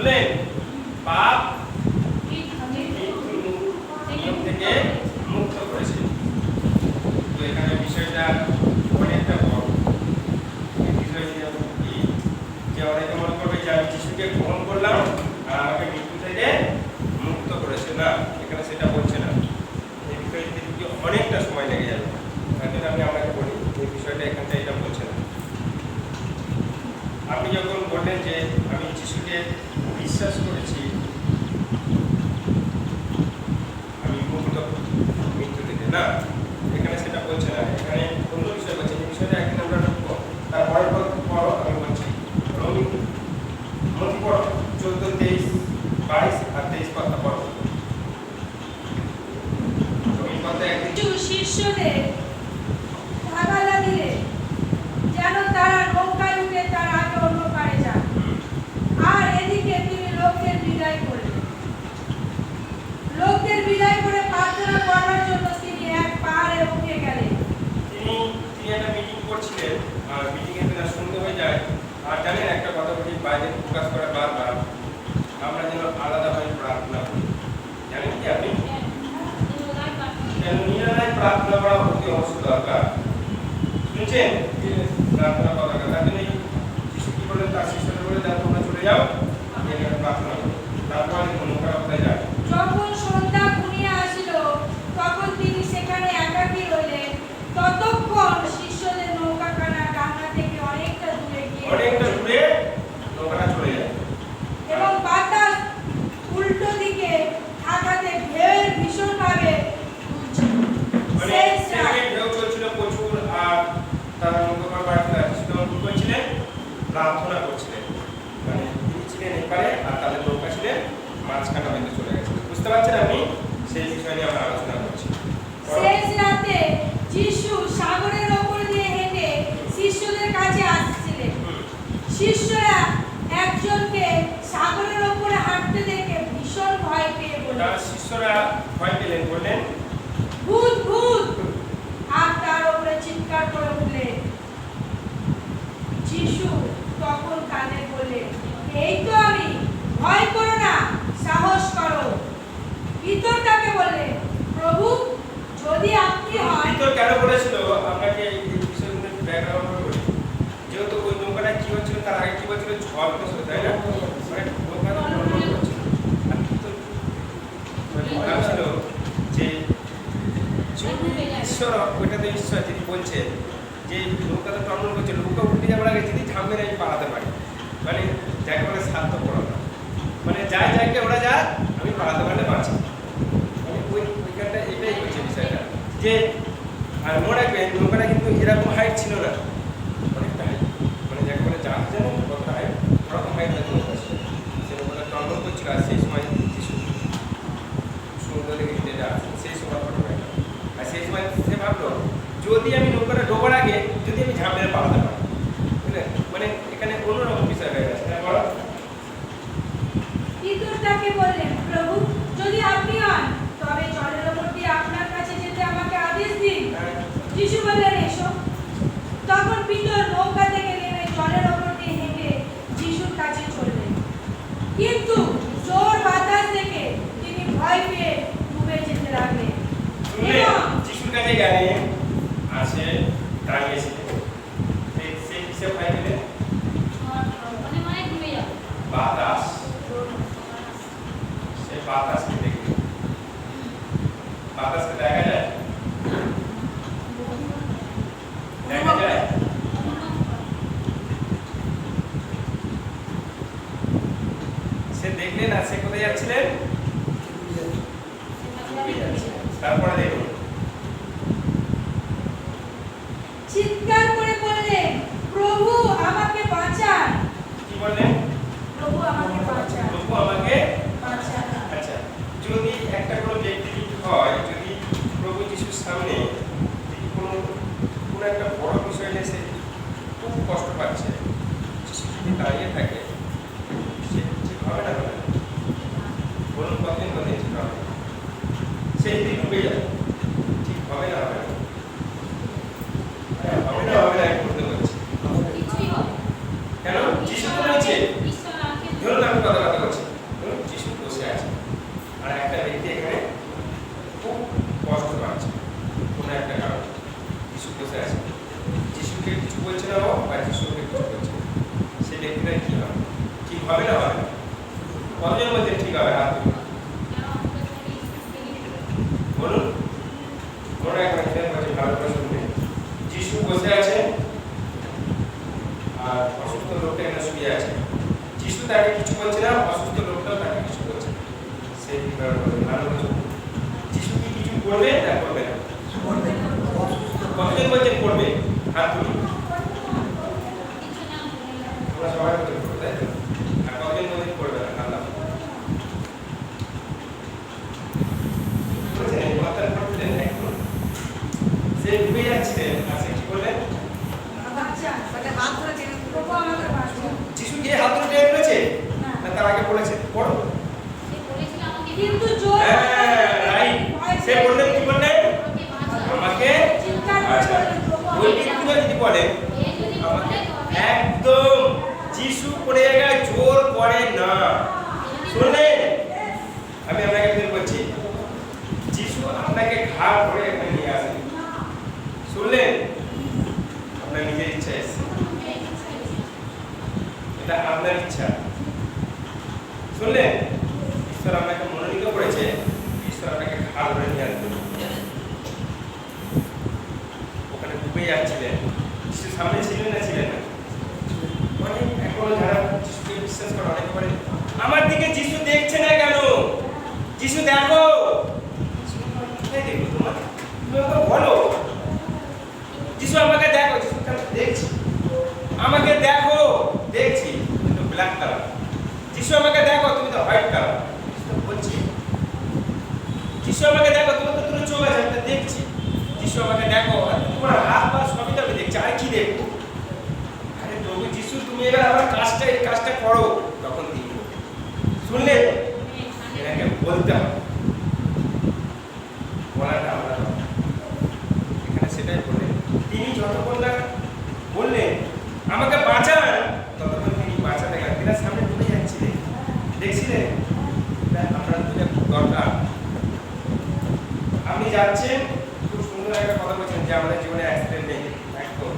শুনলেন? পাপ নিয়ম থেকে মুক্ত করেছে। তো এখানে বিষয়টা অনেকটা বড়। এই বিষয়টা কি যে অনেকে মনে করবে যে আমি যিশুকে গ্রহণ করলাম আর আমাকে মৃত্যু থেকে মুক্ত করেছে। না, এখানে সেটা বলছে না। এই বিষয়টি কি অনেকটা সময় লেগে যাবে। তাহলে আমি আপনাকে বলি এই বিষয়টা এখানটা এটা বলছে না। আপনি যখন বললেন যে আমি যিশুকে বিশ্বাস করেছি, আমি মুক্ত মৃত্যু থেকে, না, এখানে সেটা বলছে না। এখানে অন্য বিষয় বলছে। এই বিষয়টা এখানে আমরা ঢুকবো। তারপরের পর আমি বলছি মতি পড়ো 14, 23, 22 আর 23 পাতা পড়ো। শিষ্যদের ধাগালা দিলে যেন তারা নৌকায় উঠে তার আগে অন্য পারে যান, আর এদিকে তিনি লোকদের বিদায় করলেন। লোকদের বিদায় করে প্রার্থনা করার জন্য তিনি এক পাহাড়ে উঠে গেলেন। তিনি একটা মিটিং করছিলেন, আর মিটিং এ তার সন্ধ্যে হয়ে যায়। আর জানেন একটা কথা বলি, বাইরে প্রকাশ করে বারবার আমরা যেন আলাদাভাবে প্রার্থনা করি। জানেন কি আপনি? নিরালায় প্রার্থনা করা অতি অবশ্যই দরকার। শুনছেন? প্রার্থনা করা দরকার। তার জন্য যিশু কি বলেন? তার শিষ্যদের বলে যাও, তোমরা চলে যাও, এখানে প্রার্থনা করো। তারপরে নৌকা কোথায় যায়? যখন সন্ধ্যা ঘনিয়ে আসিল তখন তিনি সেখানে একাকী রইলেন। ততক্ষণ শিষ্যদের নৌকাখানা ডাঙা থেকে অনেকটা দূরে নৌকাটা চলে যায় এবং বাতাস উল্টো দিকে থাকাতে ঢেউ ভীষণভাবে তুলছিল। ঢেউ চলছিল প্রচুর। আর তারা নৌকার বাড়িতে করছিলেন, প্রার্থনা করছিলেন। মানে তিনি ছিলেন এপারে আর তাদের নৌকা ছিলেন মাঝখানে হয়তো চলে গেছে। বুঝতে পারছেন আপনি? সেই বিষয় নিয়ে আমরা আলোচনা করছি। শেষ রাতে যিশু সাগরের ওপর দিয়ে হেঁটে শিষ্যদের কাছে আসছিলেন। শিষ্যরা একজনকে সাগরের ওপরে হাঁটতে দেখে ভীষণ ভয় পেয়ে বললেন, শিষ্যরা ভয় পেলেন, বললেন ভূত ভূত, আর তার উপরে চিৎকার করে উঠলেন। যিশু তখন কানে বললেন, এই তো আমি, ভয় করো না, সাহস করো। ভিতরটাকে বললেন, প্রভু যদি আপনি হন। ভিতর কেন বলেছিল? আপনাকে এই বিষয়গুলো ব্যাকগ্রাউন্ড বলি। যেহেতু ওই নৌকাটা কি হচ্ছিল, তার আগে কি হচ্ছিল, ঝড় হচ্ছিল, তাই না? মানে নৌকাটা নড়বড় করছিল। আর ভিতর ছিল যে ঈশ্বর, ওইটাতে ঈশ্বর যিনি বলছেন যে নৌকাটা টনমন করছে, নৌকা উল্টে যাওয়ার আগে যদি ঝামের আমি পালাতে পারি, মানে যাকে বলে স্বার্থ পড়ানো, মানে যায় যাকে ওরা যায়, আমি পালাতে পারলে বাঁচি। মানে ওইখানটা এটাই হচ্ছে বিষয়টা। যে আর মনে রাখবেন নৌকাটা কিন্তু এরকম হাইট ছিল না, অনেকটা হাইট। মানে যাকে বলে জাহাজ জানেন কতটা হাইট, ওরকম হাইট হয়তো নৌকা ছিল। সে নৌকাটা টনমন করছিল। আর সেই সময় যিশু সমুদ্র থেকে যেটা সেই সময় ঘটনা। আর সেই সময় সে ভাবলো যদি আমি নৌকাটা ডোবার আগে যদি আমি ঝাঁপ মেরে পালাতে পারি, বুঝলেন? মানে এখানে অন্যরকম বিষয় হয়ে গেছে। পিতরটাকে বললেন, প্রভু যদি আপনি হন তবে জলের ওপর দিয়ে আপনার কাছে যেতে আমাকে আদেশ দিন। যিশু বললেন, এসো। তখন পিতর নৌকা থেকে নেমে জলের ওপর দিয়ে হেঁটে যিশুর কাছে চললেন। কিন্তু জোর বাতাস দেখে তিনি ভয় পেয়ে ডুবে যেতে লাগলেন। যিশুর কাছে গেলেন, আসে দাঁড়িয়েছিলেন। সেই হিসেবে ভয় পেলেন বাতাস, সেই বাতাসকে দেখে। বাতাসকে দেখা যায়, দেখা যায়। সে দেখলেন আর সে কোথায় যাচ্ছিলেন? তারপরে দেখুন চিৎকার করে বললেন, প্রভু আমাকে বাঁচান। কি বললেন? প্রভু আমাকে বাঁচান। প্রভু আমাকে বাঁচান। আচ্ছা, যদি একটা কোনো ব্যক্তি হয়, যদি প্রভু যিশুর সামনে কোনো একটা বড় বিষয় নিয়ে সে খুব কষ্ট পাচ্ছে, যিশু যদি দাঁড়িয়ে থাকে, সে ঠিক হবে না? হবে না? বলুন কতদিন কথা ঠিক হবে? সে যদি ডুবে যায়, ঠিক হবে না? হবে না? হবে না? হবে না? এক করতে হচ্ছে। কেন? যিশু বলেছে, ধরুন আমি কথা বলছি, ঠিক হবে না হবে না? কতজন বলছেন ঠিক হবে? হাত তুলুন। বলুন মনে রাখবেন বলছে ভালো করে শুনবেন। যিশু বসে আছে আর অসুস্থ লোকটা এখানে শুয়ে আছে। যিশু তাকে কিছু বলছে না, অসুস্থ লোকটাও তাকে কিছু বলছে না। সেই ভালো করে শুনুন। যিশু কি কিছু করবে না করবে না? কতজন বলছেন করবে? হাত তুলুন। তোমরা সবাই বলছেন করবে, তাই তো? আর কতজন বলছেন করবে না? হাত নামান। বুঝছেন? মাথার উপর তুলেন একটু। সে ডুবে যাচ্ছিলেন, আর সে কি করলেন? যিশু গিয়ে হাত ধরে টেনে তুলেছে? না তার আগে বলেছে পড়ো। কিন্তু জোর হ্যাঁ রাইট। সে বললেন কি বললেন? আমাকে আচ্ছা ওই ব্যক্তিটা যদি বলেন আমাকে একদম যিশু পড়ে জায়গায় জোর করে না। শুনলেন? আমি আপনাকে ফের বলছি, যিশু আপনাকে ঘাড় ধরে এখানে নিয়ে আসেন। শুনলেন? আপনার নিজের ইচ্ছা এসেছে, এটা আপনার ইচ্ছা। শুনলেন? ঈশ্বর আপনাকে মনোনীত করেছে, ঈশ্বর আপনাকে ঘাড় ধরে নিয়ে আসবেন। ওখানে ডুবে যাচ্ছিলেন, যিশু সামনে ছিলেন না ছিলেন না? অনেক এখনো যারা যিশুকে বিশ্বাস করে অনেকে বলে আমার দিকে যিশু দেখছে না কেন? যিশু দেখো। কোথায় দেখো তোমার? তুমি আমাকে বলো যিশু আমাকে দেখো। যিশু দেখছি, আমাকে দেখো। দেখছি তুমি তো ব্ল্যাক কালার। যিশু আমাকে দেখো, তুমি তো হোয়াইট কালার। বলছি যিশু আমাকে দেখো, তোমার তো দুটো চোখ আছে, আমি তো দেখছি। যিশু আমাকে দেখো, আর তোমার হাত পা সবই তো আমি দেখছি, আর কি দেখবো? আরে প্রভু যিশু তুমি এবার আমার এই কাজটা করো। তখন তিনি বলবেন। শুনলেন? এনাকে বলতে হবে, বলাটা আমরা এখানে সেটাই বললেন। তিনি যতক্ষণ না বললেন আমাকে বাঁচান, ততক্ষণ তিনি বাঁচাতে গেলেন। তিনি সামনে ডুবে যাচ্ছিলেন, দেখছিলেন? আপনার দুটো দরকার। আপনি যাচ্ছেন, খুব সুন্দর একটা কথা বলছেন যে আমাদের জীবনে অ্যাক্সিডেন্ট নেই। একদম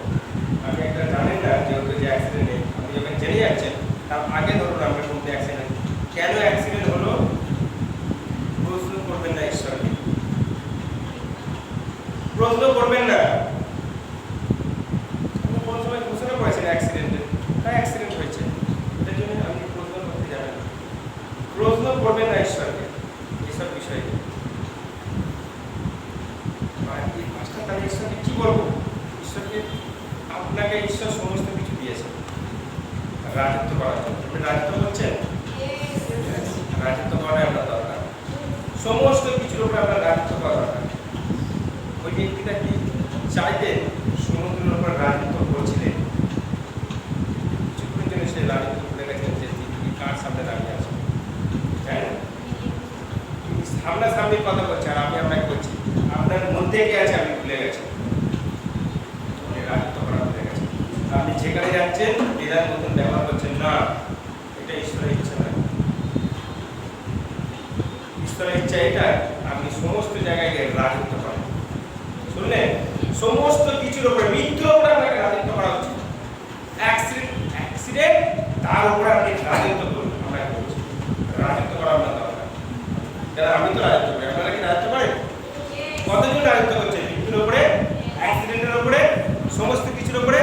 আপনি একটা জানেন না যেহেতু যে অ্যাক্সিডেন্ট নেই, আপনি যখন জেনে যাচ্ছেন তার আগে ধরুন আমরা কোনটা অ্যাক্সিডেন্ট, কেন অ্যাক্সিডেন্ট হলো প্রশ্ন করবেন না ঈশ্বরকে। প্রশ্ন করবেন না। আপনি কোন সময় ঘোষণা করেছেন অ্যাক্সিডেন্টে, তাই অ্যাক্সিডেন্ট হয়েছে, এটার জন্য আপনি প্রশ্ন করতে যাবেন। প্রশ্ন করবেন না ঈশ্বরকে এইসব বিষয়ে। এই পাঁচটা তাহলে ঈশ্বরকে কি বলবো? ঈশ্বরকে আপনাকে ঈশ্বর সমস্ত কিছু দিয়েছে রাজত্ব করার জন্য। আপনি রাজত্ব করছেন? রাজত্ব করা আপনার দরকার, সমস্ত কিছুর উপরে আপনার রাজত্ব করা দরকার। ওই ব্যক্তিটা কি চাইতেন সমুদ্রের উপর রাজত্ব করছিলেন, কিছুক্ষণের জন্য সে রাজত্ব ভুলে গেছেন যে তিনি কার সামনে দাঁড়িয়ে আছেন। জানেন সামনাসামনি কথা বলছে আর আমি আপনাকে বলছি আপনার মধ্যে কে আছে আমি ভুলে গেছি। রাজত্ব করা ভুলে গেছে। আপনি যেখানে যাচ্ছেন এটার মতন ব্যবহার করছেন না, এটা ঈশ্বরের ইচ্ছা নয়। ঈশ্বরের ইচ্ছা এটা আপনি সমস্ত জায়গায় গিয়ে রাজত্ব করেন। শুনলেন? সমস্ত কিছুর উপরে, মৃত্যুর উপরে আপনাকে রাজত্ব করা উচিত। অ্যাক্সিডেন্ট তার উপরে আপনি রাজত্ব করুন। আপনাকে বলছি রাজত্ব করা আপনার দরকার। যারা আমি তো রাজত্ব করি, আপনারা কি রাজত্ব করেন? কতজন রাজত্ব করছে? মৃত্যুর উপরে, অ্যাক্সিডেন্টের উপরে, সমস্ত কিছুর উপরে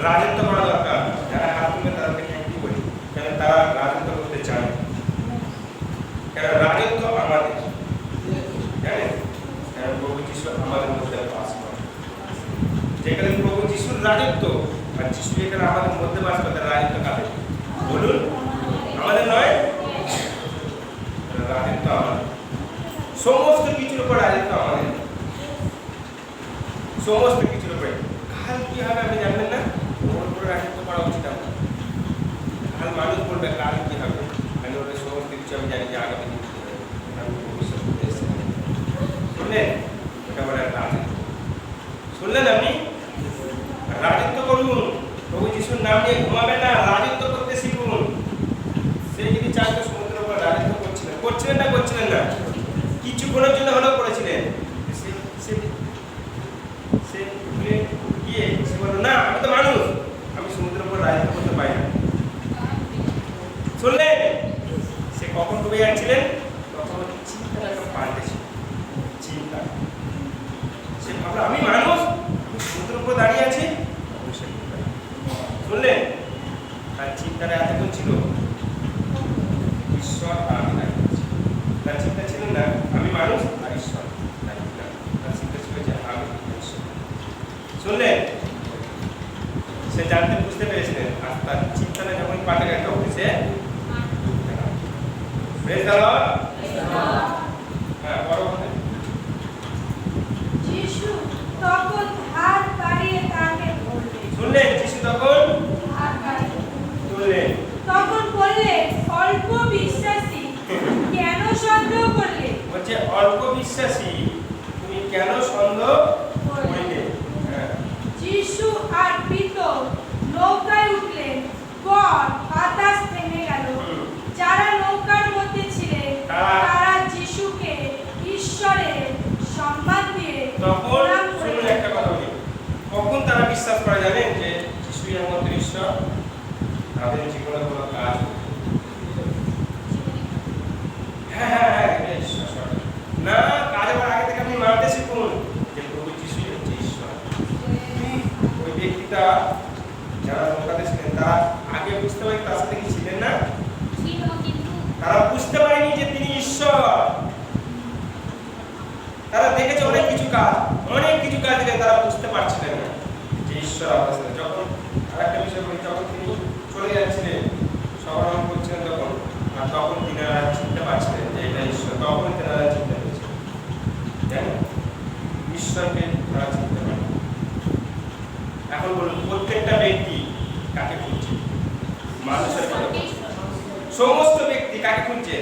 রাজত্ব করা দরকার। যারা হাত তুলবে তাদেরকে থ্যাংক ইউ বলি, কেন তারা রাজত্ব করতে চান। কেন রাজত্ব আমাদের, জানেন? কেন প্রভু যিশু আমাদের মধ্যে বাস করে। যেখানে প্রভু যিশুর রাজত্ব আর যিশু এখানে আমাদের মধ্যে বাস করে, রাজত্ব কাদের? বলুন, আমাদের নয়? রাজত্ব আমাদের, সমস্ত কিছুর উপর রাজত্ব আমাদের, সমস্ত কিছুর উপরে। কাল কি হবে আপনি জানবেন না, ওর উপরে রাজত্ব করা উচিত আপনার। কাল মানুষ বলবে কাল কি হবে, আমি ওদের সমস্ত কিছু আমি জানি যে আগামী দিন কি হবে, আমি ভবিষ্যৎ করতে এসেছি। শুনলেন? এটা বলে রাজত্ব। শুনলেন? আপনি রাজত্ব করুন, প্রভু যিশুর নাম নিয়ে ঘুমাবেন না, রাজত্ব করতে শিখুন। সে যদি চাইতো সমুদ্রের উপর রাজত্ব করছিলেন না করছিলেন না, কিছুক্ষণের জন্য হলেও করেছিলেন। সে গিয়ে সে বলল না আমি তো মানুষ, আমি সমুদ্রের উপর রাজত্ব করতে পারি না। শুনলেন? সে কখন ডুবে যাচ্ছিলেন? তখন চিন্তাটা একদম পাল্টেছিল। চিন্তা, সে ভাবলো আমি মানুষ, আমি সমুদ্রের উপর দাঁড়িয়ে আছি। তখন সে ডুবে গেল। শুনলেন? তার চিন্তাটা এতক্ষণ ছিল ঈশ্বর আর আমি দাঁড়িয়ে আছি। তার চিন্তা ছিল না আমি মানুষ আর ঈশ্বর দাঁড়িয়ে না। তার চিন্তা ছিল যে আমি ঈশ্বর। শুনলেন? সে জানতে বুঝতে পেরেছিলেন আর তার চিন্তাটা যখন পাল্টে গেল তখন সে প্রেজ দ্য লর্ড। হ্যাঁ, বড় কথা। যিশু তখন হাত বাড়িয়ে তাকে ধরলেন। শুনলেন? যিশু তখন হাত বাড়িয়ে তুললেন। তখন বললেন, অল্প বিশ্বাসী, কেন সন্দেহ করলে? বলছে অল্প বিশ্বাসী, তুমি কেন সন্দেহ করলে? হ্যাঁ। যিশু আর পিতর নৌকায় উঠলেন, পর বাতাস থেমে গেল। যারা নৌকার মধ্যে ছিলেন তারা যিশুকে ঈশ্বরের সম্মান দিয়ে তখন প্রণাম শুনুন করলেন। একটা কথা বলি, কখন তারা বিশ্বাস করে জানেন যে যিশুই একমাত্র ঈশ্বর? তাদের জীবনে কোনো কাজ হ্যাঁ হ্যাঁ হ্যাঁ এটা ঈশ্বর সঠিক। না, কাজ হওয়ার আগে থেকে আপনি মানতে শিখুন যে প্রভু যিশুই হচ্ছে ঈশ্বর। ওই ব্যক্তিটা যারা নৌকাতে ছিলেন তারা আগে বুঝতে পারেন তার সাথে কি ছিলেন না? তারা বুঝতে পারেনি যে তিনি ঈশ্বর। তারা দেখেছে অনেক কিছু কাজ দেখে তারা বুঝতে পারছিলেন না যে ঈশ্বর আপনার সাথে। যখন আরেকটা বিষয় বলি, যখন তিনি চলে যাচ্ছিলেন সবরণ করছিলেন তখন তিনারা চিনতে পারছিলেন যে এটা ঈশ্বর। তখন তিনারা চিনতে পেরেছিলেন, জানেন, ঈশ্বরকে তারা চিনতে পারে। এখন বলুন, প্রত্যেকটা ব্যক্তি কাকে খুঁজছে? মানুষের কথা বলছে। সমস্ত ব্যক্তি কাকে খুঁজছে?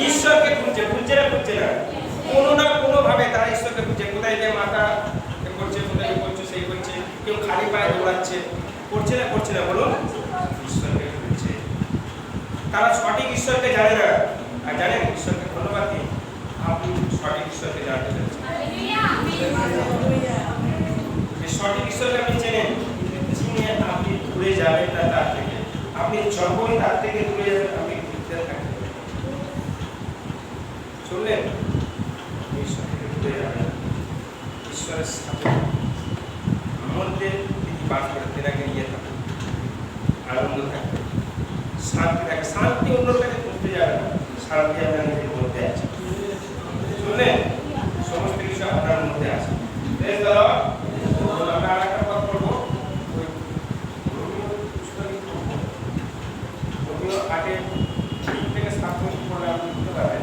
ঈশ্বরকে খুঁজছে। খুঁজছে না? খুঁজছে না? কোনো না কোনো ভাবে তারা ঈশ্বরকে খুঁজছে। কোথায় গিয়ে মাথা করছে, কোথায় করছে, সেই করছে, কেউ খালি পায়ে দৌড়াচ্ছে, করছে না? করছে না? বলুন, ঈশ্বরকে খুঁজছে। তারা সঠিক ঈশ্বরকে জানে না। আর জানেন ঈশ্বরকে ধন্যবাদ দিন, আপনি সঠিক ঈশ্বরকে জানতে পেরেছেন। যে সঠিক ঈশ্বরকে আপনি চেনেন, চিনে আপনি দূরে যাবেন না তার থেকে। আপনি যখনই তার থেকে দূরে যাবেন আপনি ঘুরতে থাকবেন। শুনলেন? ঈশ্বর থেকে দূরে যাবেন, ঈশ্বরের সাথে মধ্যে তিনি বাস করেন, তেনাকে নিয়ে থাকুন, আনন্দ থাকবে, শান্তি থাকে। শান্তি অন্যর কাছে খুঁজতে যাবে না, শান্তি আপনার নিজের মধ্যে আছে। শুনলেন? সমস্ত কিছু আপনার মধ্যে আছে। Praise the lord. আমরা আরেকটা কথা বলবো, ওই রোমিও পুস্তকে পড়বো, রোমিও 8:3-7 পড়লে আপনি বুঝতে পারবেন।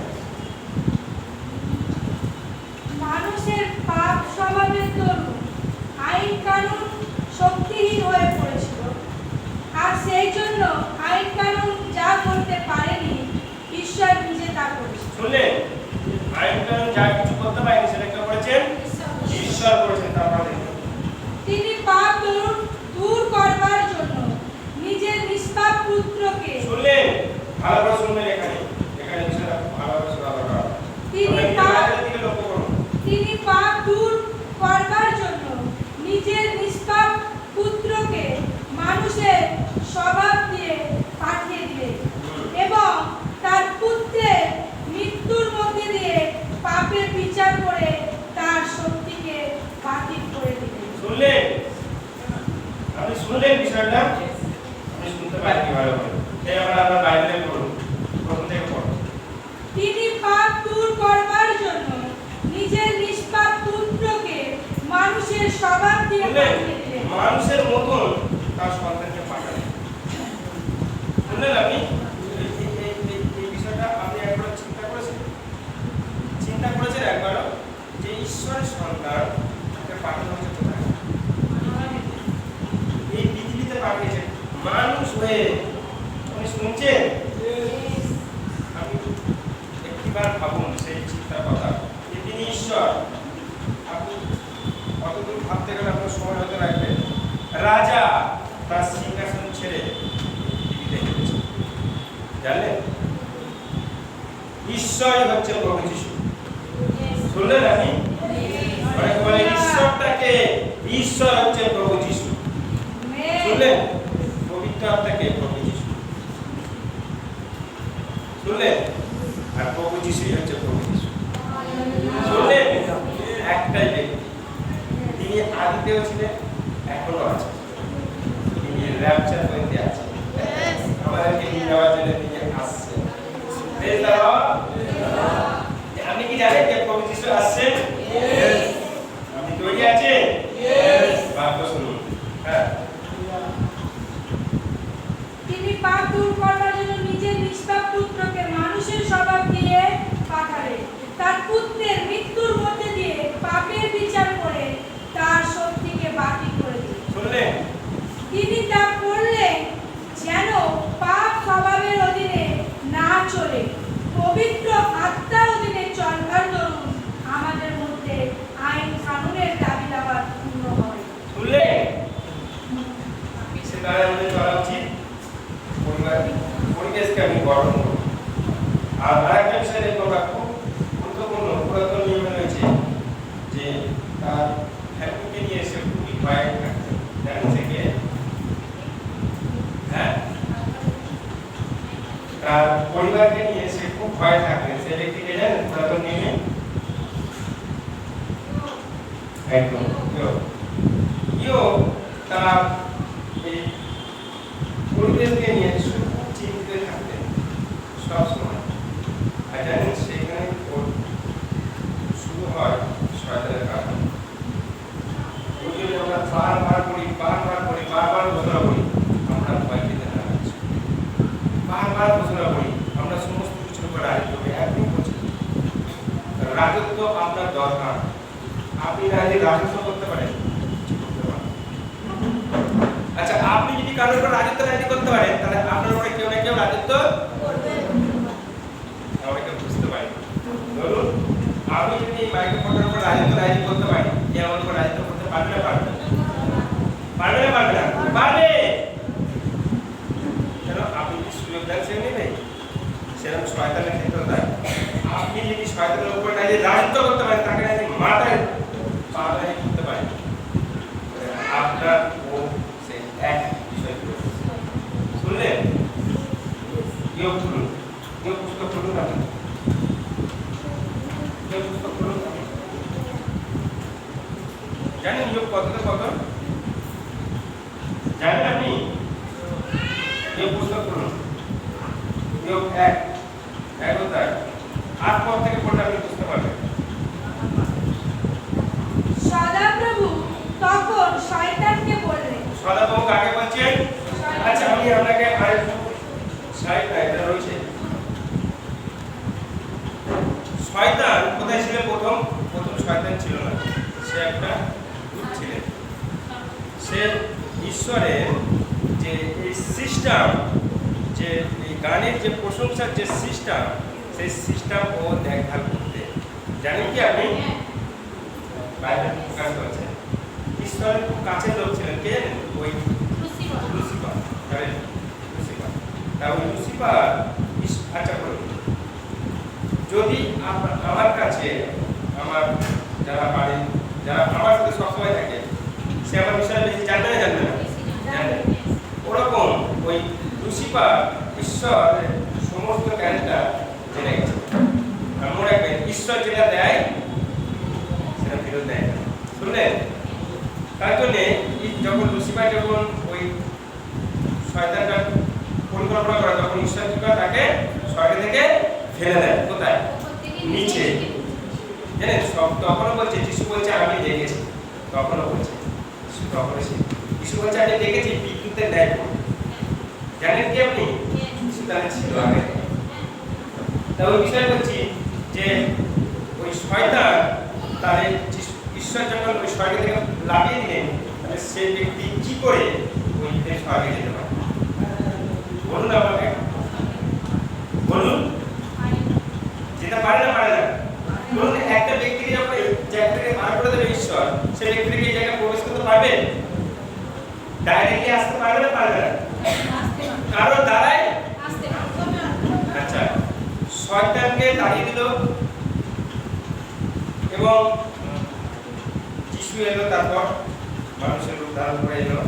মানুষের পাপ স্বভাবের দরুন আইন কানুন শক্তিহীন হয়ে পড়েছিল, আর সেই জন্য আইন কানুন যা করতে পারেনি ঈশ্বর নিজে তা করেছেন। শুনলেন? আইন কানুন যা কিছু করতে পারেনি সেটা কে করেছেন? ঈশ্বর করেছেন। তারপরে দেখুন, তিনি পাপ দূর করবার জন্য নিজের নিষ্পাপ পুত্রকে, শুনলেন? ভালো করে শুনবেন, এখানে বিষয়টা ভালো করে শোনা দরকার। তিনি পাপ দূর করবার জন্য নিজের নিষ্পাপ পুত্রকে মানুষের স্বভাব দিয়ে পাঠিয়ে দিলেন এবং তার পুত্রের মৃত্যুর মধ্যে দিয়ে পাপের বিচার করে তার শক্তিকে বাতিল করে দিলেন। শুনলেন? আপনি শুনলেন বিষয়টা? আপনি শুনতে পারেন ভালো করে। এই আমরা বাইবেলে পড়ুন, প্রথম থেকে পড়ুন। তিনি পাপ দূর করবার জন্য নিজের নিষ্পাপ পুত্রকে মানুষের স্বভাব দিয়ে পাঠিয়ে দিলেন। মানুষের মতন তার সন্তানকে পাঠালেন। শুনলেন? আপনি এই বিষয়টা আপনি একবার চিন্তা করেছেন একবারও যে ঈশ্বরের সন্তান তাকে পাঠানো হচ্ছে কোথায়? এই পৃথিবীতে পাঠিয়েছেন মানুষ হয়ে। আপনি শুনছেন? আপনি একটিবার ভাবুন সেই চিন্তার কথা যে তিনি ঈশ্বর। আপনি কতদূর ভাবতে গেলে আপনার সময় হতে লাগবে। রাজা তার সিংহাসন ছেড়ে পৃথিবীতে এসেছে, জানলেন? ঈশ্বরই হচ্ছে প্রভু যিশু। শুনলেন? আপনি বলে ঈশ্বরটাকে, ঈশ্বর হচ্ছে প্রভু যিশু। শুনলেন? পবিত্র আত্মাকে প্রভু যিশু। যিশুই হচ্ছে প্রভু যিশু। শুনলেন? একটাই ব্যক্তি, তিনি আদিতেও ছিলেন, এখনো আছেন, তিনি র্যাপচার হইতে আছেন, আমাদেরকে নিয়ে যাওয়ার জন্য তিনি আসছেন। Praise the Lord. আপনি কি জানেন যে প্রভু যিশু আসছেন? আপনি তৈরি আছেন? বাক্য শুনুন। হ্যাঁ, তিনি পাপ দূর করবার জন্য নিজের নিষ্পাপ পুত্রকে মানুষের স্বভাব দিয়ে পাঠালেন। তার পুত্রের মৃত্যুর মধ্যে দিয়ে পাপের বিচার করে তার শক্তিকে বাতিল করে দিলেন। শুনলেন? তিনি তা করলেন যেন পাপ স্বভাবের অধীনে না চলে পবিত্র আত্মার অধীনে চলবার দরুন আমাদের মধ্যে আইন কানুনের দাবি দাবার পূর্ণ হয়। শুনলেন? সেটা আমাদের চলা উচিত। পরিবেশকে আমি গরম করব। আর আরেকটা বিষয় দেখবো, আমরা খুব গুরুত্বপূর্ণ পুরাতন নিয়মে রয়েছে যে তার ফ্যামিলিকে নিয়ে এসে খুবই ভয় থাকতে জানেন সে কে? হ্যাঁ, তার পরিবারকে নিয়ে এসে খুব ভয় থাকবে সে ব্যক্তিকে জানেন পুরাতন নিয়মে? একদম ইয়ো তার এই পরিবেশকে নিয়ে চিন্তিত থাকতেন সবসময়। আর জানেন সেখানে শুরু হয় শয়তানের কারণে। ওই জন্য আমরা বারবার ঘোষণা করি আমরা ভয় পেতে না, বারবার ঘোষণা করি আমরা সমস্ত কিছুর উপর রাজত্ব করি। একদম বলছেন রাজত্ব আপনার দরকার, আপনি না যদি রাজত্ব করতে পারেন। আচ্ছা, আপনি যদি কারোর উপর রাজত্ব করতে পারেন তাহলে আপনার উপরে কেউ না কেউ রাজত্ব করবে। আমাকে বুঝতে পারি, ধরুন আপনি যদি মাইক্রোফোনের উপর রাজত্ব করতে পারেন, কে আমার উপর রাজত্ব করতে পারবে না? পারবে না? পারবে। কেন? আপনি কি সুযোগ দেন সে নেবে? সেরকম শয়তানের ক্ষেত্রে তাই। আপনি যদি শয়তানের উপর রাজত্ব করতে পারেন, তাকে মাথায় পাড়ায় করতে পারেন, আপনার ও সে এক বিষয় শুনলেন? ইয়োগ খুলুন, ইয়োগ পুস্তক খুলুন, আপনি ইয়োগ পুস্তক খুলুন। জানেন ইয়োগ কতটা কত? জানেন আপনি? ইয়োগ পুস্তক খুলুন, ইয়োগ 1 অধ্যায় 8 পদ থেকে পড়লে আপনি বুঝতে পারবেন। সদাপ্রভু তখন শয়তানকে বললেন। সদাপ্রভু কাকে বলছেন? আচ্ছা, আমি আপনাকে আরেকটু সাইড এটা রয়েছে। শয়তান কোথায় ছিল? প্রথম শয়তান ছিল না, সে একটা দূত ছিলেন। সে ঈশ্বরের যে এই সিস্টেম, যে এই গানের যে প্রশংসার যে সিস্টেম, সেই সিস্টেম ও দেখভাল করতে। জানেন কি আপনি? বাইবেল প্রকাশ করেছে ঈশ্বরের খুব কাছের লোক ছিলেন কে জানেন? ওই লুসিফার। তা ওই লুসিফার আচ্ছা করুন, যদি আমার কাছে আমার যারা বাড়ি যারা আমার সাথে সবসময় থাকে সে আমার বিষয়ে বেশি জানবে না? জানবে না? জানবে। ওরকম ওই লুসিফার ঈশ্বরের সমস্ত জ্ঞানটা জেনে গেছে। মনে রাখবেন, ঈশ্বর যেটা দেয় সেটা ফেরত দেয় না। শুনলেন? তার জন্যে যখন লুসিফার যখন ওই শয়তানটা পরিকল্পনা করে, তখন ঈশ্বর কি করে? তাকে স্বর্গ থেকে ফেলে দেয়। কোথায়? নিচে। জানেন, সব তখনও বলছে, যিশু বলছে আমি দেখেছি, তখনও বলছে যিশু বলছে আমি দেখেছি বিদ্যুতের ন্যায়। জানেন কি আপনি? যিশু তাহলে ছিল আগে। তা ওই বিষয়ে বলছি যে ওই শয়তান তাহলে ঈশ্বর যখন ওই স্বর্গ থেকে লাফিয়ে দিলেন, তাহলে সেই ব্যক্তি কি করে ওই স্বর্গে যেতে পারে? বলুন আমাকে, বলুন। যেতে পারে না? পারে না? বলুন, একটা ব্যক্তিকে যখন এই জায়গা থেকে বার করে দেবে ঈশ্বর, সেই ব্যক্তিকে এই জায়গায় প্রবেশ করতে পারবে? ডাইরেক্টলি আসতে পারবে না? পারবে না? কারো দ্বারাই আসতে পারবে না। আচ্ছা, শয়তানকে তাড়িয়ে দিল এবং যিশু এলো, তারপর মানুষের রূপ ধারণ করে এলো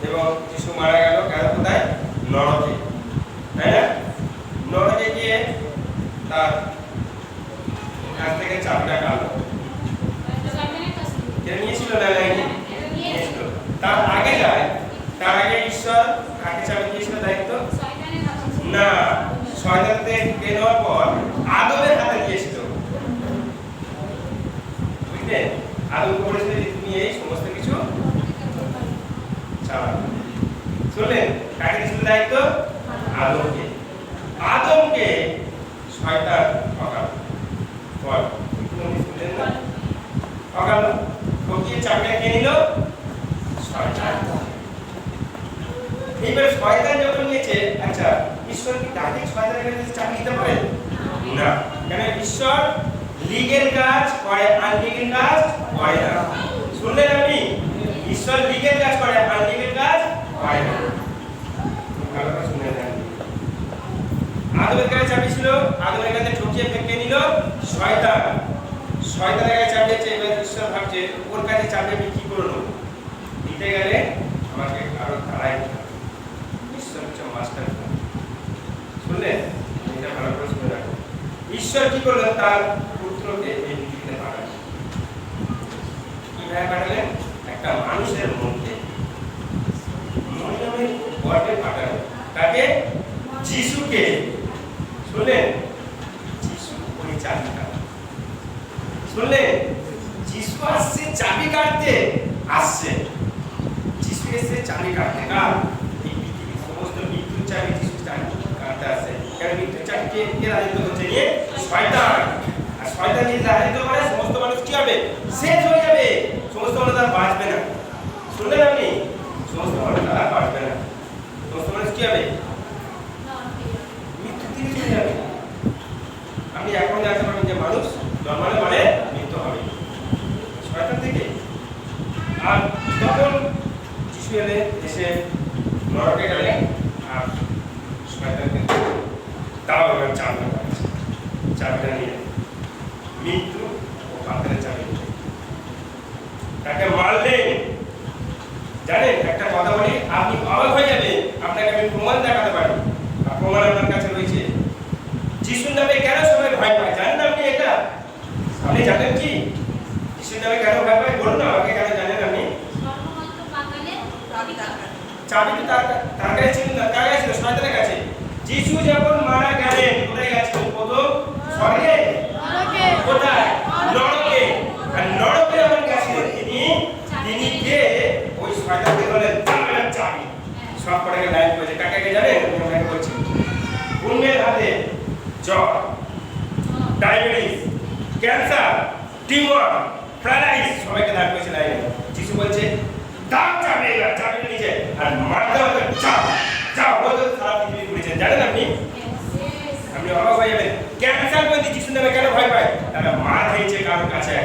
এবং যিশু মারা গেল। গেল কোথায়? নরকে, তাই না? নরকে গিয়ে তার নিয়েছিল না নাকি? নিয়েছিল। তার আগে যায়, তার আগে ঈশ্বর কাকে চাবি দিয়েছিল দায়িত্ব? না, শয়তানকে কে নেওয়ার পর আদমের হাতে দিয়েছিল। বুঝলে? আদম বলেছিল যে তুমি এই সমস্ত কিছু চালাবে। শুনলেন? কাকে দিয়েছিল দায়িত্ব? আদমকে। আদমকে শয়তান ঠকালো। বল, তুমি শুনলেন না? ঠকালো। ঠকিয়ে চাবিটা কে নিল? শয়তান। এইবার শয়তান যখন নিয়েছে, আচ্ছা ঈশ্বর কি ডাইরেক্ট শয়তানের কাছে চাবি দিতে পারে? না, কেন? ঈশ্বর লিগেল কাজ করে, আনলিগেল কাজ করে না। শুনলেন আপনি? ঈশ্বর লিগেল কাজ করে, আনলিগেল কাজ করে না। ভালো করে শুনে নেন। আদমের কাছে চাবি ছিল, আদমের কাছে ঠকিয়ে ফেঁকে নিল শয়তান। শয়তানের কাছে চাবি আছে, এবার ঈশ্বর ভাবছে ওর কাছে চাবি আমি কি করে নেব? দিতে গেলে আমাকে আরো তাড়াই দিতে হবে। ঈশ্বর হচ্ছে মাস্টার। শুনলেন? এটা ভালো করে শুনে রাখুন। ঈশ্বর কি করলেন? তার পুত্রকে এই পৃথিবীতে পাঠালেন। কিভাবে পাঠালেন? একটা মানুষের মধ্যে মরিয়মের গর্ভে পাঠালেন। কাকে? যিশুকে। শুনলেন? যিশু ওই চাবি কাটে। শুনলেন? যিশু আসছে চাবি কাটতে, আসছে। যিশু এসে চাবি কাটতে। কার? এই পৃথিবীর সমস্ত মৃত্যুর চাবি যিশু চাবি কাটতে আসে। কারণ মৃত্যুর চাবিকে কে রাজত্ব করছে? নিয়ে শয়তান। আর শয়তান যদি রাজত্ব করে সমস্ত মানুষ কি হবে? শেষ হয়ে যাবে। সমস্ত মানুষ আর বাঁচবে না। শুনলেন আপনি? সমস্ত মানুষ আর বাঁচবে না। সমস্ত মানুষ কি হবে? মৃত্যুর দিকে চলে যাবে। আপনি এখন জানতে পারবেন যে মানুষ জন্মালে পরে মৃত্যু হবে শয়তান থেকে। আর তখন যিশু এলে, এসে নরকে গেলেন আর শয়তানকে তাও এবার চাবিটা পাচ্ছে। চাবিটা নিয়ে মৃত্যু ও পাথরের চাবি নিয়ে তাকে মারলেন। জানেন একটা কথা বলি, আপনি অবাক হয়ে যাবেন। আপনাকে আমি প্রমাণ দেখাতে পারি, আর প্রমাণ আপনার কাছে রয়েছে। যিশুর নামে কেন সবাই ভয় পায় জানেন আপনি? এটা আপনি জানেন কি? যিশুর নামে কেন ভয় পায় বলুন না আমাকে, কেন জানেন আপনি? চাবি তো তার কাছে ছিল না, কার কাছে ছিল? শয়তানের কাছে। যিশু যখন মারা গেলেন কোথায় গেছিলেন? প্রথম স্বর্গে। কোথায়? নরকে। আর নরকে যখন গেছিলেন তিনি কে? ওই শয়তানকে বলেন তার চাবি। সব কটাকে লাইন করেছে। কাকে জানেন? আমি আপনাকে বলছি। গুণের হাতে জ্বর, ডায়াবেটিস, ক্যান্সার, টিউমার, প্যারালাইজ সবাইকে দাঁড় করেছে লাইনে। যিশু বলছে দাও চাবি, এবার চাবিটা নিচে আর মারতে হবে। যাও যাও, বলতে সারা পৃথিবী ঘুরেছেন। জানেন আপনি? আপনি অবাক হয়ে যাবেন। ক্যান্সার বলতে যিশুর নামে কেন ভয় পায়? তারা মার খেয়েছে কারোর কাছে।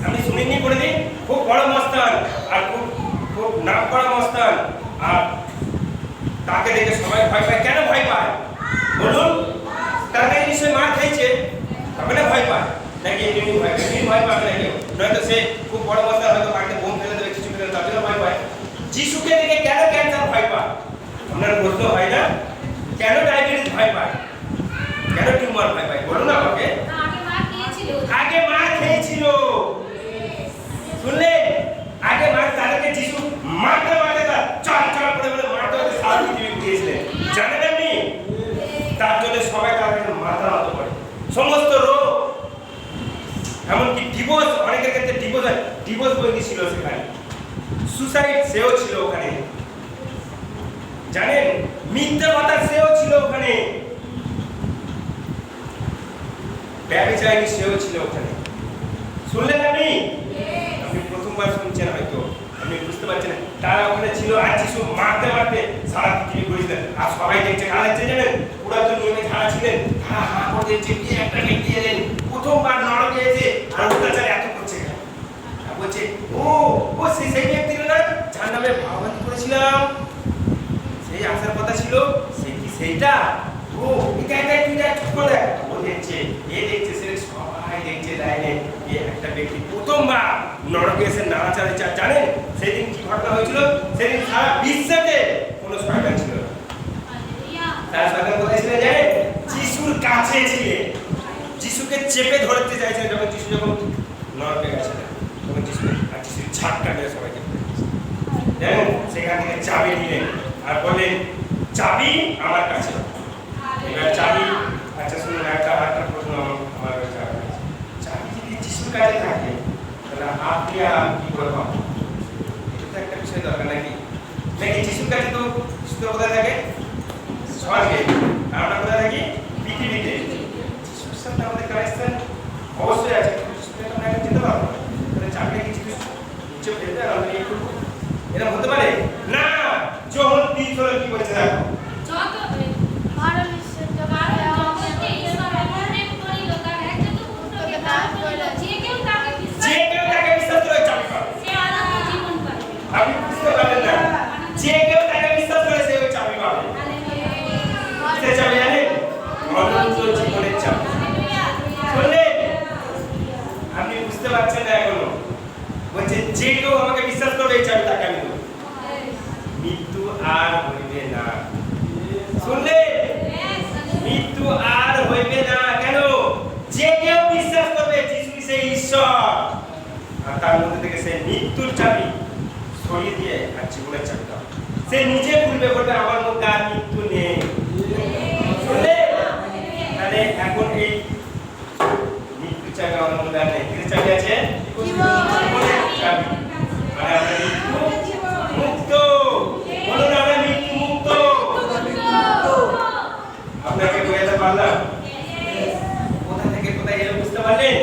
আপনি শুনেননি কোনোদিন? খুব বড় মস্তান আর খুব নাম করা মস্তান, আর তাকে দেখে সবাই ভয় পায়। কেন ভয় পায় বলুন? তাকে নিশ্চয়ই মার খেয়েছে, তবে না ভয় পায়। নাকি এমনি ভয় পায়? এমনি ভয় পাবে না কেউ। নয়তো সে খুব বড় মস্তান, হয়তো বাড়িতে বোম ফেলে দেবে, কিছু ফেলে দেবে, তার জন্য ভয় পায়। যিশুকে দেখে কেন ক্যান্সার ভয় পায়? আপনার প্রশ্ন হয় না? কেন ডায়াবেটিস ভয় পায়? কেন টিউমার ভয় পায় বলুন না আমাকে? আগে মার খেয়েছিল। শুনলে? আগে মার, তাদেরকে যিশু মারতে মারতে তার চল চল করে বলে মারতে মারতে সারা পৃথিবী ঘুরিয়েছিলেন। জানেন আপনি? তার জন্য সবাই তার কাছে মাথা নত করে। সমস্ত রোগ, এমনকি ডিভোর্স, অনেকের ক্ষেত্রে ডিভোর্স বইটি ছিল সেখানে। সুসাইড সেও ছিল ওখানে। জানেন? মিথ্যা কথা সেও ছিল ওখানে। ব্যভিচারী সেও ছিল ওখানে। শুনলেন আপনি? আপনি প্রথমবার শুনছেন হয়তো, আপনি বুঝতে পারছেন। তারা ওখানে ছিল আর যিশু মারতে মারতে সারা পৃথিবী ঘুরেছিলেন। আর সবাই দেখছে, কারা দেখছে জানেন? পুরাতন নিয়মে যারা ছিলেন তারা হা করে দেখছে কি একটা ব্যক্তি এলেন, প্রথমবার নরকে এসে আর অত্যাচার এত করছে। বলছে ও ও সেই ব্যক্তির না যার নামে ভাবাবাদি করেছিলাম, সেই আসার কথা ছিল, সেই কি সেইটা? ও এটা এটা তুই দেখ করে দেখ। ও দেখছে, এ দেখছে, সে সবাই দেখছে লাইনে। এ একটা ব্যক্তি প্রথমবার নরকে এসে নাড়াচাড়ি। জানেন সেদিন কি ঘটনা হয়েছিল? সেদিন সারা বিশ্বেতে কোনো শয়তান ছিল না। তার শয়তান কোথায় ছিল জানেন? যিশুর কাছে ছিলেন। যিশুকে চেপে ধরতে চাইছিলেন যখন যিশু যখন নরকে গেছিলেন, তখন যিশু ঝাটকা দিয়ে সবাইকে দেখেন সেখান থেকে চাবি নিলেন আর বললেন চাবি আমার কাছে। এবার চাবি, আচ্ছা শুনুন একটা প্রশ্ন আমার চাবি যদি যিশুর কাছে থাকে তাহলে আপনি আর কি করে পাবো? এটা তো একটা বিষয় দরকার নাকি? নাকি যিশুর কাছে তো যিশু কোথায় থাকে? স্বর্গে। আর আমরা কোথায় থাকি? পৃথিবীতে। যিশুর সাথে আমাদের কানেকশন অবশ্যই আছে, কিন্তু যিশুর সাথে আমরা এখন যেতে পারবো না। তাহলে চাবিটা কি যিশু নিচে ফেলতে আর আমরা নিয়ে করবো? এরকম হতে পারে না। যখন 3 ষোলো কি বলছে দেখো, যে কেউ তাকে বিশ্বাস করে চাবি পাবে। আপনি বুঝতে পারলেন না? যে কেউ তাকে বিশ্বাস করে সে ওই চাবি পাবে। সে চাবি জানেন? অনন্ত জীবনের চাবি। শুনলেন? আপনি বুঝতে পারছেন না এখনো? বলছে যে কেউ আমাকে বিশ্বাস করবে এই চাবি তাকে আমি দেবো, মৃত্যু আর হইবে না। শুনলেন? মৃত্যু আর হইবে না। কেন? যে কেউ বিশ্বাস করবে যিশু সেই ঈশ্বর, আর তার মধ্যে থেকে সে মৃত্যুর চাবি সরিয়ে দিয়ে আর জীবনের চাবিটা সে নিজে খুলবে, বলবে আমার মধ্যে আর মৃত্যু নেই। শুনলেন? তাহলে এখন এই মৃত্যুর চাবি আমার মধ্যে আর নেই। কিসের চাবি আছে? জীবনের চাবি। মানে আমরা মৃত্যু মুক্ত। বলুন আমরা মৃত্যু মুক্ত। আপনাকে বোঝাতে পারলাম? কোথা থেকে কোথায় গেলে বুঝতে পারলেন?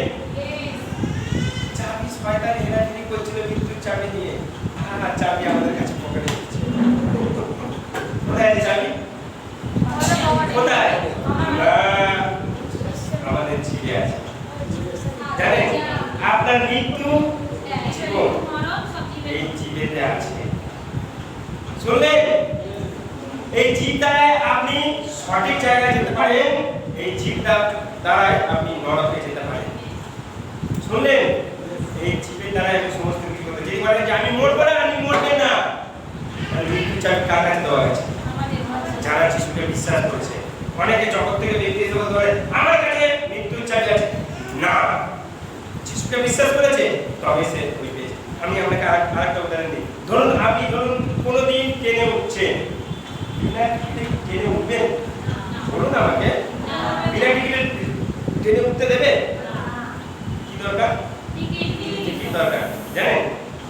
চাবি শয়তান হেরাফেরি করছিল মৃত্যুর চাবি নিয়ে, আর চাবি আমাদের কাছে পকেটে দিচ্ছে। কোথায় আছে চাবি? কোথায়? আমাদের জিভে আছে। জানেন আপনার মৃত্যু জীবন এই জিভেতে আছে। শুনলেন? এই জিভটায় আপনি সঠিক জায়গায় যেতে পারেন, এই জিভটা দ্বারাই আপনি নরকে যেতে পারেন। শুনলেন? এই জিভের দ্বারাই আপনি সমস্ত কিছু করতে, যেই বলেন যে আমি মরবো না, আমি মরবে না, মৃত্যুর চাবি কার কাছে দেওয়া হয়েছে? যারা যিশুকে বিশ্বাস করেছে। অনেকে জগৎ থেকে বেরিয়ে এসে বলতে পারে আমার কাছে মৃত্যুর চাবি আছে। না, যিশুকে বিশ্বাস করেছে তবে সে ওই পেয়েছে। আমি আপনাকে আরেকটা উদাহরণ দিই। ধরুন আপনি কোনোদিন ট্রেনে উঠছেন, বিনা টিকিটে ট্রেনে উঠবেন? বলুন আমাকে, বিনা টিকিটে ট্রেনে উঠতে দেবে? কি দরকার? টিকিট দরকার। জানেন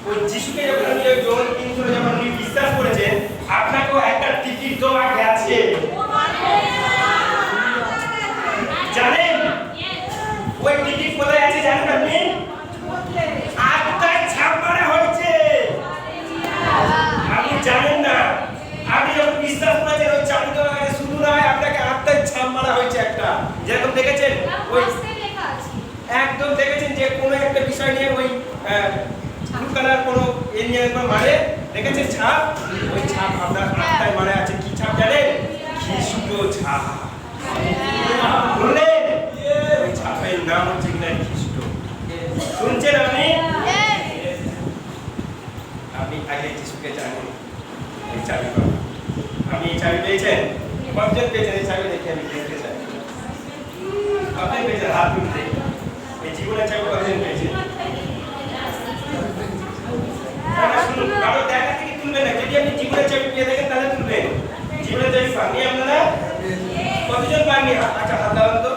ওই যিশুকে যখন আপনি ওই যখন 3 ষোলো যখন আপনি বিশ্বাস করেছেন, আপনাকেও একটা টিকিট দেওয়া গেছে। জানেন ওই টিকিট কোথায় আছে জানেন আপনি? আত্মায় ছাপ মারা হয়েছে। আপনি জানেন না? আপনি যখন বিশ্বাস করেছেন ওই চাবি দেওয়া গেছে, শুধু নয় আপনাকে আত্মায় ছাপ মারা হয়েছে একটা। যেরকম দেখেছেন ওই একদম দেখেছেন যে কোনো একটা বিষয় নিয়ে ওই ব্লু কালার কোনো এ নিয়ে একবার মারে, দেখেছেন ছাপ? ওই ছাপ আপনার আত্মায় মারা আছে। কি ছাপ জানেন? খ্রিস্ট ছাপ। বললেন ওই ছাপের নাম হচ্ছে কিনা খ্রিস্ট। শুনছেন আপনি? আপনি আগে যিশুকে জানেন, এই চাবি পাবেন। আপনি এই চাবি পেয়েছেন? কতজন পেয়েছেন এই চাবি? দেখে আমি দেখতে চাই। কতজন পেয়েছেন? হাত তুলতে। এই জীবনের চাবি কতজন পেয়েছেন? শুনুন, কারো দেখা থেকে তুলবেন না। যদি আপনি জীবনের চাবি পেয়ে থাকেন তাহলে তুলবেন। জীবনের চাবি পাননি আপনারা? কতজন পাননি? আচ্ছা হাত দাঁড়ান তো।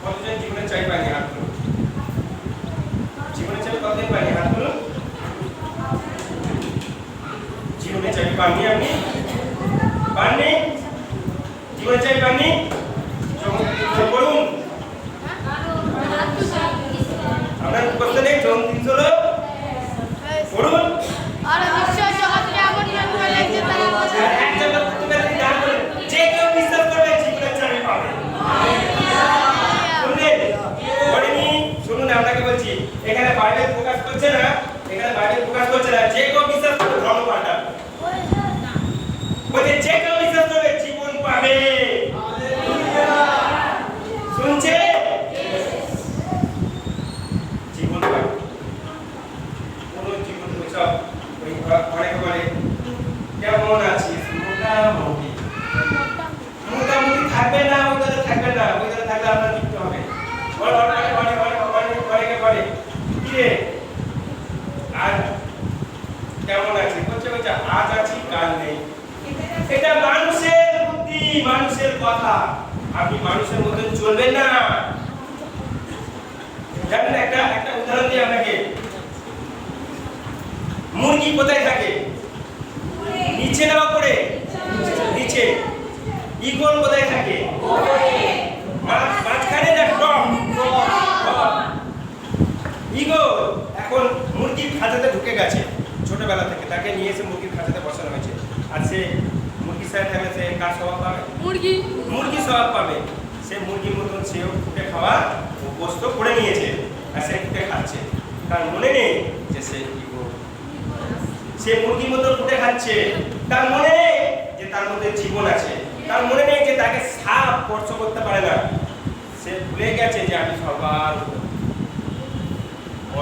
কতজন জীবনের চাবি পাননি? হাত তুলুন। জীবনের চাবি কতজন পাননি? হাত তুলুন। জীবনের চাবি পাননি আপনি? পাননি? জীবনের চাবি পাননি? বলুন আপনার কষ্ট নেই? যখন 3 ষোলো বলুন। যে কেউ বিশ্বাস করবে জীবনের চাবি পাবে। শুনলেন? বলিনি? শুনুন আপনাকে বলছি, এখানে বাইবেল প্রকাশ করছে না, এখানে বাইবেল প্রকাশ করছে না যে কেউ বিশ্বাস করবে ধর্ম পাল্টাবে। বলছে যে কেউ বিশ্বাস করবে জীবন পাবে। মানুষের কথা, আপনি মানুষের মতন চলবেন না। জানেন, একটা উদাহরণ দিই আপনাকে। মুরগি কোথায় থাকে? নিচে না উপরে? নিচে। ঈগল কোথায় থাকে? মাঝখানে না টপ? ঈগল এখন মুরগির খাঁচাতে ঢুকে গেছে ছোটবেলা থেকে, তাকে নিয়ে এসে মুরগির খাঁচাতে বসানো হয়েছে। আর সে মুরগির সাথে থাকলে সে কার স্বভাব পাবে? মুরগি স্বভাব পাবে। সে মুরগির মতন সেও ফুটে খাওয়া অভ্যস্ত করে নিয়েছে, আর সে ফুটে খাচ্ছে। তার মনে নেই যে সে ঈগল। সে মুরগির মতন ফুটে খাচ্ছে, তার মনে নেই যে তার মধ্যে জীবন আছে। তার মনে নেই যে তাকে সাপ স্পর্শ করতে পারে না। সে ভুলে গেছে যে আমি সবার উপরে।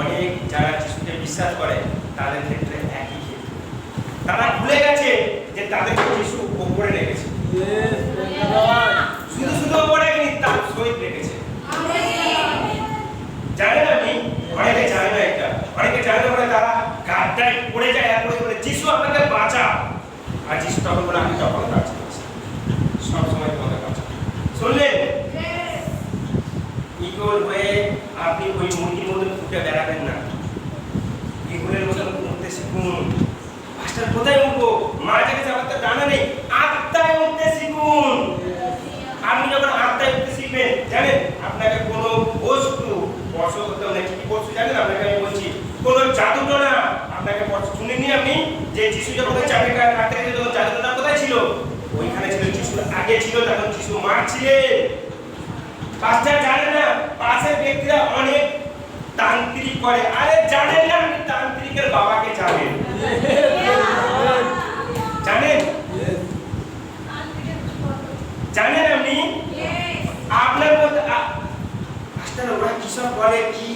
অনেক যারা যিশুকে বিশ্বাস করে তাদের ক্ষেত্রে একই ক্ষেত্রে, তারা ভুলে গেছে যে তাদেরকে যিশু উপরে রেখেছে। শুধু উপরে রেখেনি, তার সহিত রেখেছে। জানেন আপনি, অনেকে জানে না এটা। অনেকে জানে না বলে তারা গাড্ডায় পড়ে যায়, আর বলে যিশু আপনাকে বাঁচা। আর যিশু তখন বলে আমি তখন বাঁচি, সব সময় তোমাকে বাঁচা। শুনলেন? ঈগল হয়ে আপনি ওই মুরগির মতন ফুটে বেড়াবেন না। ঈগলের মতন উঠতে শিখুন। মাস্টার কোথায় উঠবো? মা যেতে যাবার তো ডানা নেই, আত্মায় উঠতে শিখুন। আপনি যখন আত্মায় উঠতে শিখবেন, জানেন আপনাকে কোনো বস্তু স্পর্শ করতে হবে না। কি বস্তু জানেন? আপনাকে আমি বলছি, কোনো জাদুটোনা আপনাকে স্পর্শ। শুনেননি আপনি যে যিশু যখন চাবি কাটতে গেছে তখন জাদুটোনা কোথায় ছিল? ওইখানে ছিল। যিশু আগে ছিল, তখন যিশু মারছিলেন। পাঁচটা জানেন না, পাশের ব্যক্তিরা অনেক তান্ত্রিক করে। আরে জানেন না আপনি তান্ত্রিকের বাবাকে জানেন? জানেন? জানেন আপনি? আপনার মধ্যে মাস্টার ওরা কিসব বলে, কি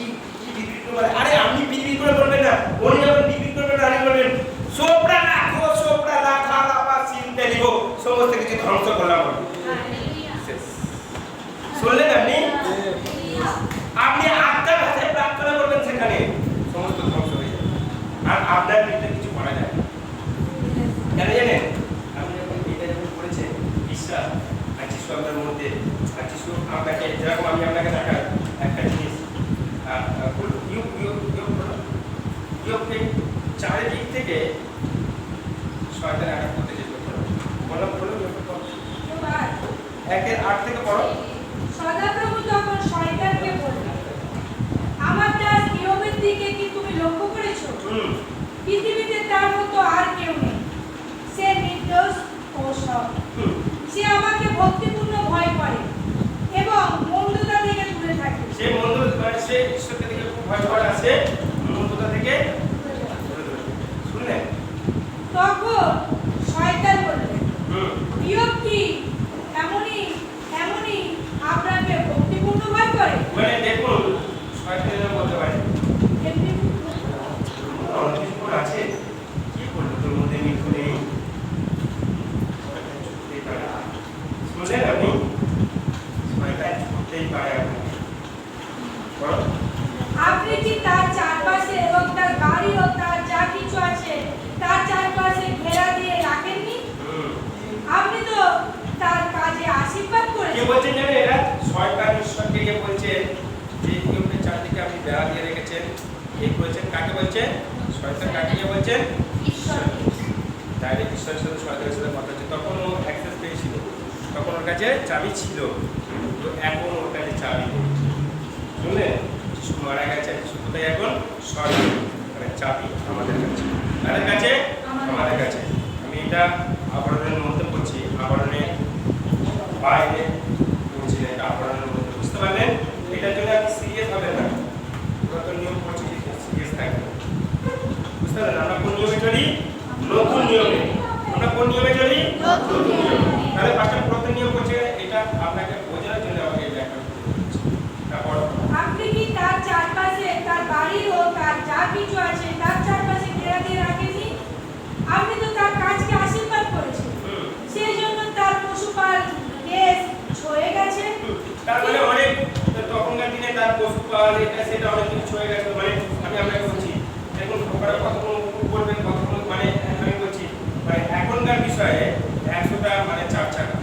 বিক্রি করে? আরে আপনি বিক্রি করে বলবেন না, উনি যখন বিক্রি করবেন আরে বলবেন সোপড়া রাখো, সোপড়া রাখা লাপা চিনতে লিব, সমস্ত কিছু ধ্বংস করলাম। শুনলেন আপনি? আপনি আত্মার ভাষায় প্রার্থনা করবেন, সেখানে সমস্ত ধ্বংস হয়ে যাবে। আর আপনার ভিতরে কিছু করা যায় না। কেন জানেন? আপনি যখন এটা যখন করেছেন বিশ্বাস, আর যিশু আপনার মধ্যে, আর যিশু আপনাকে, যেরকম আমি আপনাকে দেখাই একটা জিনিস, ইউকে চারিদিক থেকে শয়তান অ্যাটাক করতে চেষ্টা করে। বললাম একের 8 থেকে পড়ো। সদাপ্রভু তখন শয়তানকে বললেন, আমার দাস ইয়োবের দিকে কি তুমি লক্ষ্য করেছো? পৃথিবীতে তার মতো আর কেউ নেই। সে নির্দোষ ও সৎ। সে আমাকে ভক্তিপূর্ণ ভয় করে এবং মন্দতা থেকে দূরে থাকে। সে সে ঈশ্বরকে থেকে খুব ভয় করে, আছে মন্দতা থেকে দূরে থাকে। শুনলেন? তখন শয়তান বলল, ইয়োব কি এমনই আপনাকে ভক্তিপূর্ণ ভয় করে? মানে দেখুন, শয়তানের বলতে পারে আছে কি করলো, তোর মধ্যে মৃত্যু নেই। শুনলেন আপনি? শয়তান ছুটতেই পারে। আপনি কি তার চারপাশে এবং তার বাড়ি ও তার যা কিছু আছে তার চারপাশে ঘেরা দিয়ে রাখেননি? আপনি তো তার কাজে আশীর্বাদ করেছেন। কে বলছেন জানেন? এরা শয়তান ঈশ্বরকে গিয়ে বলছেন যে ইউকে চারদিকে আপনি বেড়া দিয়ে রেখেছেন। এই বলছেন কাকে বলছেন? শয়তান কাকে গিয়ে বলছেন? ঈশ্বরকে। ডাইরেক্ট ঈশ্বরের সাথে শয়তানের সাথে কথা হচ্ছে। তখন ও অ্যাক্সেস পেয়েছিল, তখন ওর কাছে চাবি ছিল, তো এখন ওর কাছে চাবি নেই। শুনলেন? যিশু মারা গেছে, যিশু কোথায় এখন? স্বর্গে। মানে চাবি আমাদের কাছে। তাদের কাছে? আমাদের কাছে। আমি এটা আবরণের মধ্যে পড়ছি, আবরণের বাইরে পড়ছি না, এটা আবরণের মধ্যে। বুঝতে পারলেন? এটার জন্য আপনি সিরিয়াস হবেন না। পুরাতন নিয়ম পড়ছি, সিরিয়াস থাকবেন। বুঝতে পারলেন? আমরা কোন নিয়মে চলি? নতুন নিয়মে। আমরা কোন নিয়মে চলি? নতুন নিয়মে। তাহলে পাঁচটা পুরাতন নিয়ম পড়ছে, এটা আপনাকে বোঝানোর জন্য আমাকে এই ব্যাখ্যা করতে হচ্ছে। তারপর আপনি কি তার চারপাশে তার বাড়ি ও তার যা কিছু আছে তার চারপাশে ঘেরা দিয়ে রাখেননি? আপনি তো তার কাজকে আশীর্বাদ করেছেন। সেই জন্য তার পশুপাল দেশ ছয়ে গেছে। তারপরে অনেক তখনকার দিনে তার পশুপাল এটা সেটা অনেক কিছু ছয়ে গেছে। মানে আমি আপনাকে বলছি, দেখুন ওরা কতক্ষণ বলবেন, কতক্ষণ মানে আমি বলছি মানে এখনকার বিষয়ে 100টা মানে 4 চাকা